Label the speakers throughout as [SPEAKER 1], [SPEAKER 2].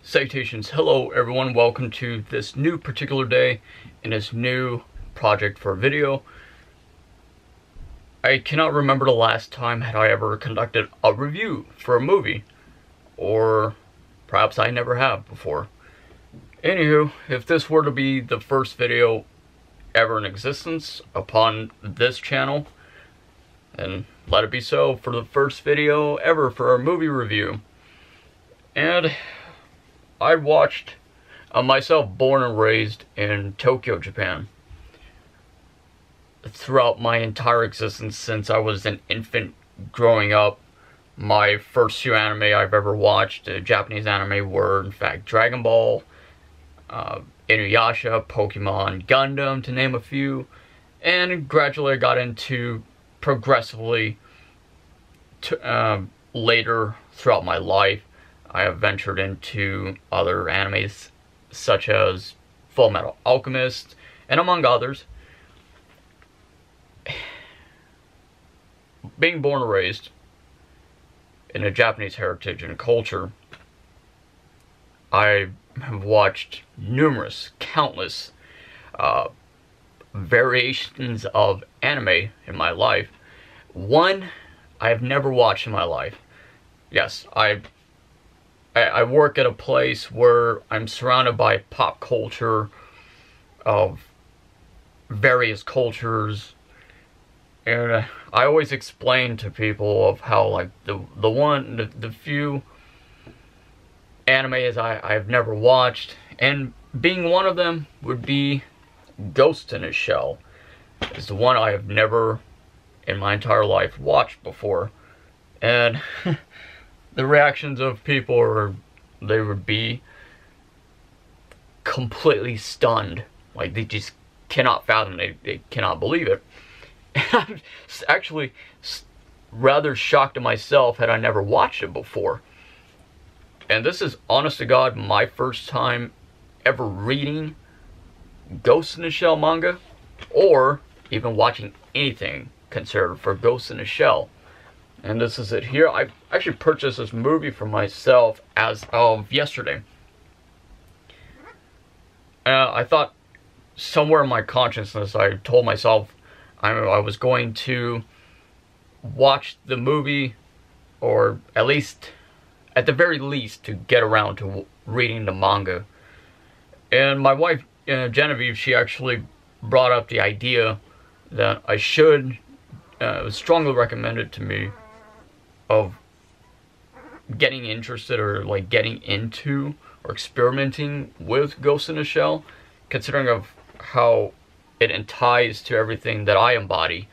[SPEAKER 1] Salutations, hello everyone, welcome to this new particular day in this new project for a video. I cannot remember the last time had I ever conducted a review for a movie, or perhaps I never have before. Anywho, if this were to be the first video ever in existence upon this channel, then let it be so for the first video ever for a movie review. And I watched myself born and raised in Tokyo, Japan. Throughout my entire existence since I was an infant growing up, my first few anime I've ever watched, Japanese anime, were in fact Dragon Ball, Inuyasha, Pokemon, Gundam, to name a few. And gradually I got into progressively later throughout my life. I have ventured into other animes such as Fullmetal Alchemist, and among others. Being born and raised in a Japanese heritage and culture, I have watched countless variations of anime in my life. One I have never watched in my life. Yes, I work at a place where I'm surrounded by pop culture of various cultures, and I always explain to people of how, like, the few animes I've never watched, and being one of them would be Ghost in a Shell. It's the one I have never in my entire life watched before, and the reactions of people they would be completely stunned. Like, they just cannot fathom it. They cannot believe it. And I'm actually rather shocked at myself had I never watched it before. And this is, honest to God, my first time ever reading Ghost in a Shell manga, or even watching anything considered for Ghost in a Shell. And this is it here. I actually purchased this movie for myself as of yesterday. I thought somewhere in my consciousness I told myself I was going to watch the movie, or at the very least, to get around to reading the manga. And my wife, Genevieve, she actually brought up the idea that I should, it was strongly recommended to me, of getting interested, or like getting into or experimenting with Ghost in a Shell, considering of how it ties to everything that I embody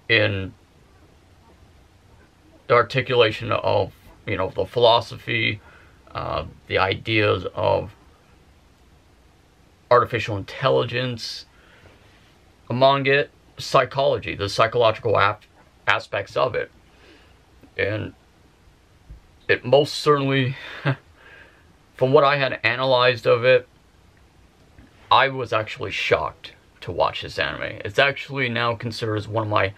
[SPEAKER 1] in the articulation of, you know, the philosophy, the ideas of artificial intelligence, among it, psychology, the psychological aspects of it. And it most certainly, from what I had analyzed of it, I was actually shocked to watch this anime. It's actually now considered as one of my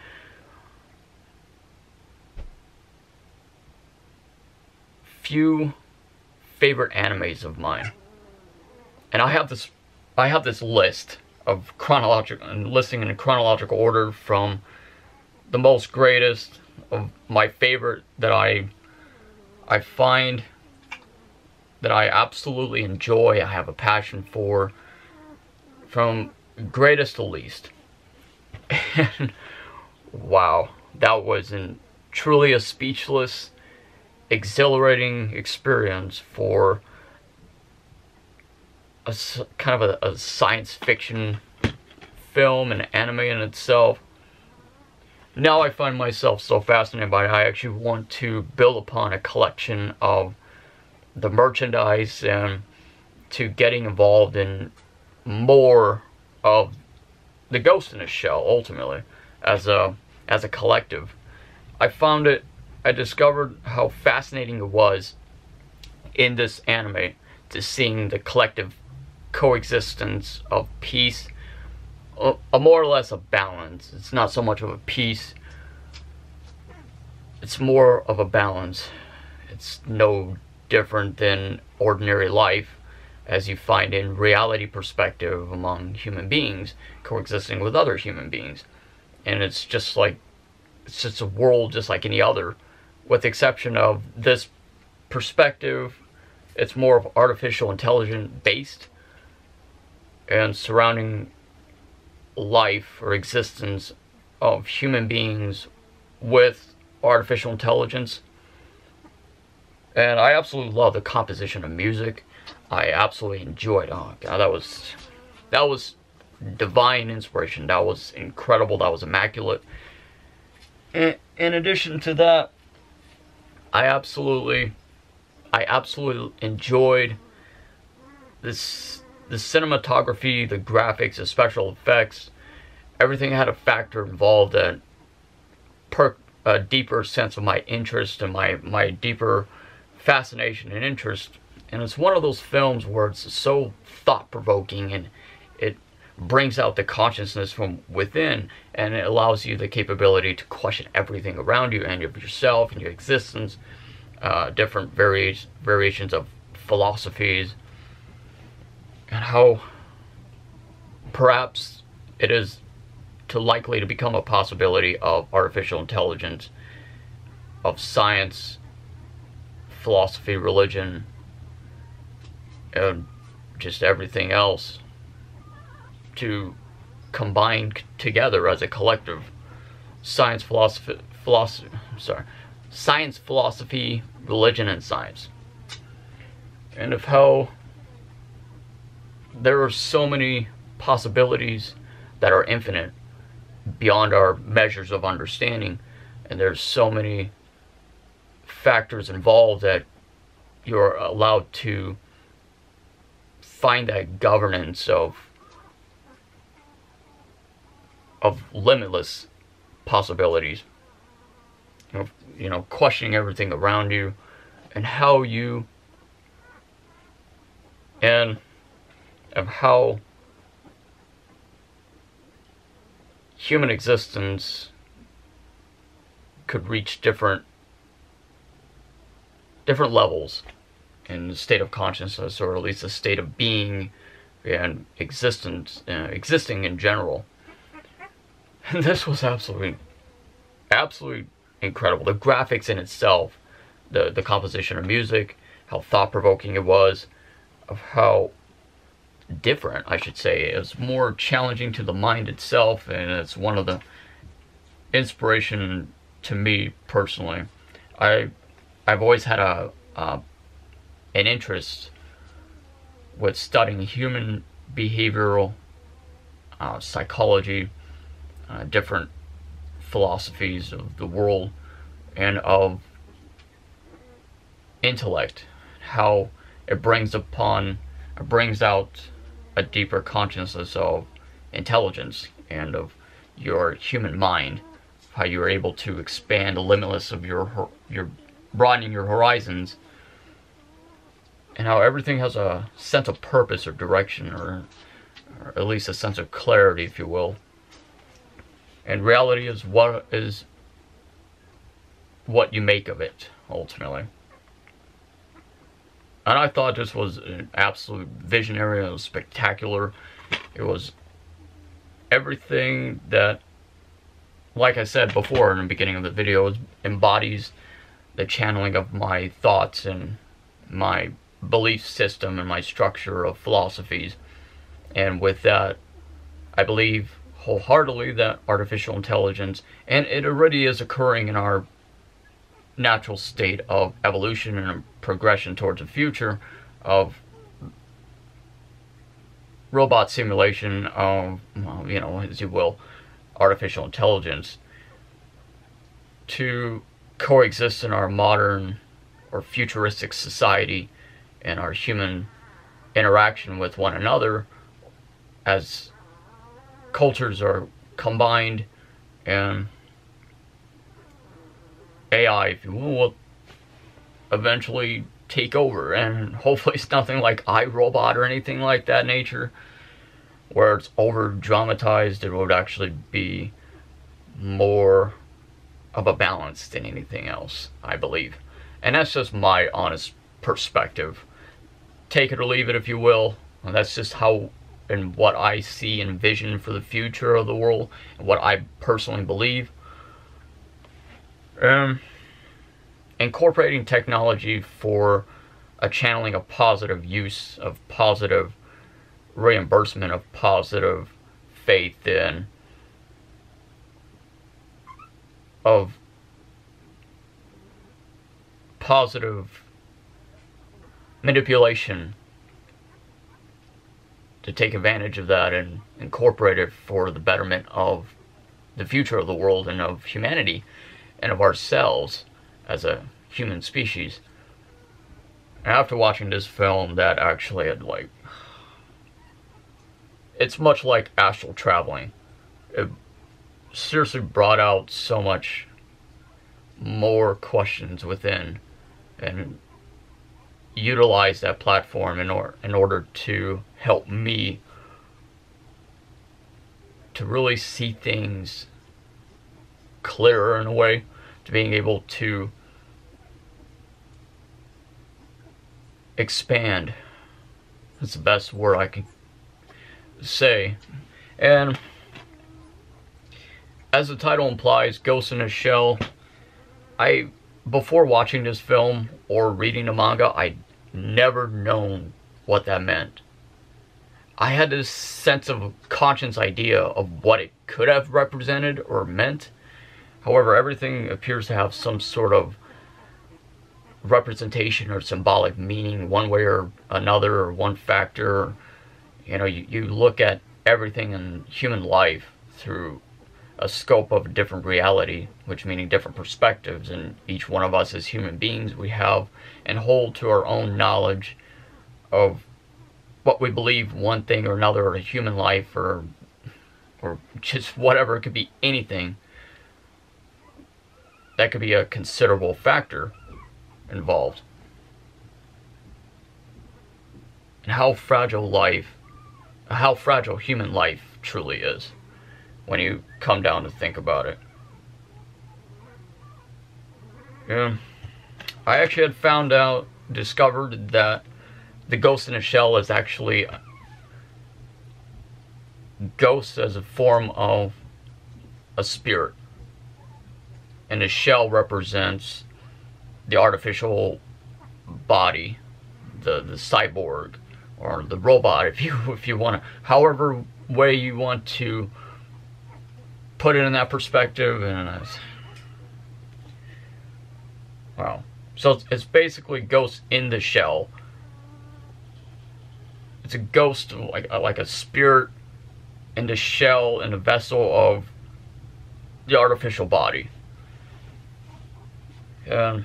[SPEAKER 1] few favorite animes of mine. And I have this list of listing in chronological order from the most greatest of my favorite that I find that I absolutely enjoy, I have a passion for, from greatest to least. And wow, that was truly a speechless, exhilarating experience for a kind of a science fiction film and anime in itself. Now I find myself so fascinated by it, I actually want to build upon a collection of the merchandise and to getting involved in more of the Ghost in a Shell, ultimately, as a collective. I discovered how fascinating it was in this anime to seeing the collective coexistence of peace, a more or less a balance. It's not so much of a peace, it's more of a balance. It's no different than ordinary life as you find in reality perspective among human beings coexisting with other human beings. And it's just a world just like any other, with the exception of this perspective. It's more of artificial intelligence based and surrounding life or existence of human beings with artificial intelligence. And I absolutely love the composition of music. I absolutely enjoyed it. Oh God, that was divine inspiration. That was incredible. That was immaculate. In addition to that, I absolutely enjoyed this, the cinematography, the graphics, the special effects. Everything had a factor involved that perked a deeper sense of my interest and my deeper fascination and interest. And it's one of those films where it's so thought-provoking, and it brings out the consciousness from within, and it allows you the capability to question everything around you and yourself and your existence, different variations of philosophies, and how perhaps it is likely to become a possibility of artificial intelligence, of science, philosophy, religion, and just everything else to combine together as a collective. Science, philosophy, religion, and science. And of how there are so many possibilities that are infinite beyond our measures of understanding, and there's so many factors involved that you're allowed to find that governance of limitless possibilities, you know, questioning everything around you, and how you, and of how human existence could reach different levels in the state of consciousness, or at least a state of being and existence, existing in general. And this was absolutely incredible. The graphics in itself, the composition of music, how thought-provoking it was, of how different, I should say. It was more challenging to the mind itself, and it's one of the inspiration to me personally. I've always had an interest with studying human behavioral psychology, different philosophies of the world and of intellect, how it brings out a deeper consciousness of intelligence and of your human mind, how you're able to expand the limitless of your broadening your horizons, and how everything has a sense of purpose or direction, or at least a sense of clarity, if you will. And reality is what you make of it, ultimately. And I thought this was an absolute visionary. It was spectacular. It was everything that, like I said before in the beginning of the video, embodies the channeling of my thoughts and my belief system and my structure of philosophies. And with that, I believe wholeheartedly that artificial intelligence, and it already is occurring in our natural state of evolution and progression towards a future of robot simulation of, you know, as you will, artificial intelligence, to coexist in our modern or futuristic society and our human interaction with one another as cultures are combined, and AI, if you will eventually take over. And hopefully it's nothing like iRobot or anything like that nature, where it's over dramatized. It would actually be more of a balance than anything else, I believe. And that's just my honest perspective. take it or leave it, if you will. And that's just how and what I see and vision for the future of the world, and what I personally believe. Incorporating technology for a channeling of positive use, of positive reimbursement, of positive faith in, of positive manipulation, to take advantage of that and incorporate it for the betterment of the future of the world and of humanity and of ourselves as a human species. And after watching this film, that actually had, like, it's much like astral traveling. It seriously brought out so much more questions within, and utilize that platform in order to help me to really see things clearer in a way, to being able to expand. That's the best word I can say. And as the title implies, Ghost in a Shell, before watching this film or reading the manga, I'd never known what that meant. I had this sense of conscious idea of what it could have represented or meant. However, everything appears to have some sort of representation or symbolic meaning one way or another, or one factor. You know, you look at everything in human life through a scope of a different reality, which meaning different perspectives, and each one of us as human beings, we have and hold to our own knowledge of what we believe one thing or another, or a human life, or just whatever. It could be anything. That could be a considerable factor involved. And how fragile human life truly is, when you come down to think about it. Yeah. I actually had discovered that the ghost in a shell is actually ghost as a form of a spirit. And the shell represents the artificial body, the cyborg, or the robot, if you want to, however way you want to put it in that perspective. And wow, so it's basically ghost in the shell. It's a ghost, like a spirit in the shell, in a vessel of the artificial body. And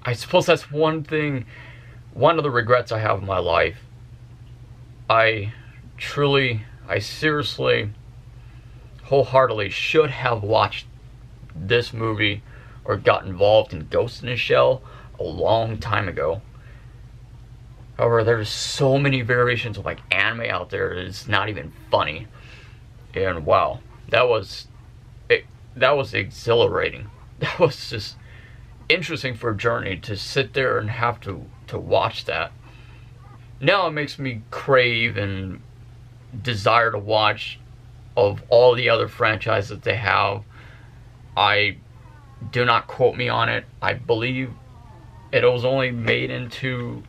[SPEAKER 1] I suppose that's one of the regrets I have in my life. I seriously, wholeheartedly should have watched this movie or got involved in Ghost in a Shell a long time ago. However, there's so many variations of like anime out there, it's not even funny. And wow, that was exhilarating. That was just interesting for a journey to sit there and have to watch that. Now it makes me crave and desire to watch of all the other franchises that they have. Do not quote me on it. I believe it was only made into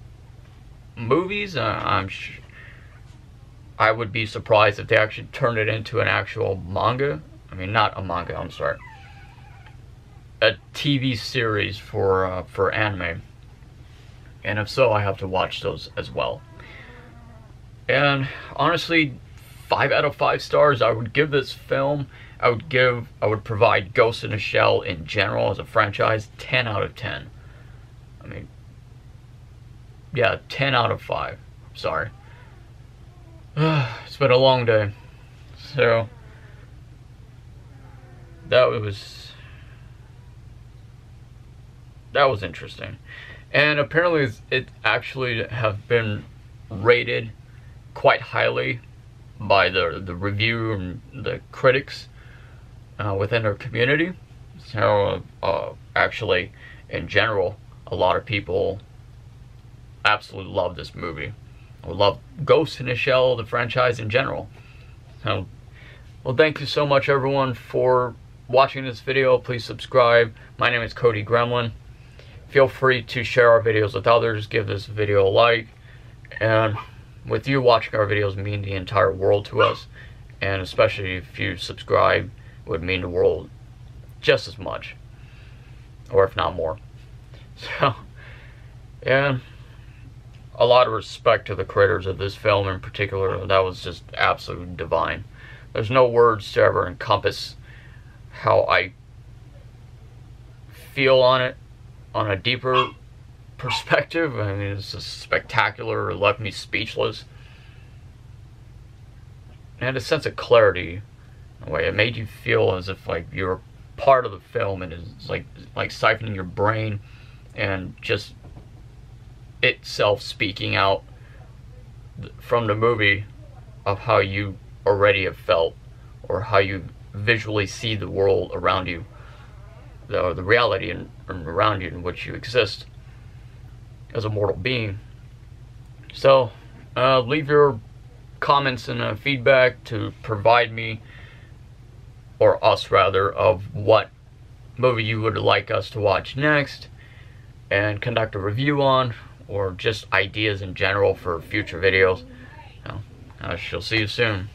[SPEAKER 1] movies. I'm sure. I would be surprised if they actually turned it into an actual manga. I mean, not a manga, I'm sorry. A TV series for anime. And if so, I have to watch those as well. And honestly, 5 out of 5 stars. I would give this film, I would provide Ghost in a Shell in general as a franchise 10 out of 10. I mean, yeah, 10 out of 5. Sorry. It's been a long day. So that was interesting. And apparently it actually have been rated quite highly by the review and the critics within our community. So actually, in general, a lot of people absolutely love this movie. I love Ghost in the Shell, the franchise in general. So, well, thank you so much, everyone, for watching this video. Please subscribe. My name is Cody Gremlin. Feel free to share our videos with others. Give this video a like. And with you watching our videos mean the entire world to us. And especially if you subscribe, it would mean the world just as much. Or if not more. So, and a lot of respect to the creators of this film in particular. That was just absolutely divine. There's no words to ever encompass how I feel on it on a deeper perspective. I mean, it's just spectacular. It left me speechless. It had a sense of clarity in a way. It made you feel as if like you're part of the film, and it's like siphoning your brain and just itself speaking out from the movie of how you already have felt, or how you visually see the world around you, the reality around you in which you exist as a mortal being. So leave your comments and feedback to provide me, or us rather, of what movie you would like us to watch next and conduct a review on, or just ideas in general for future videos. I shall see you soon.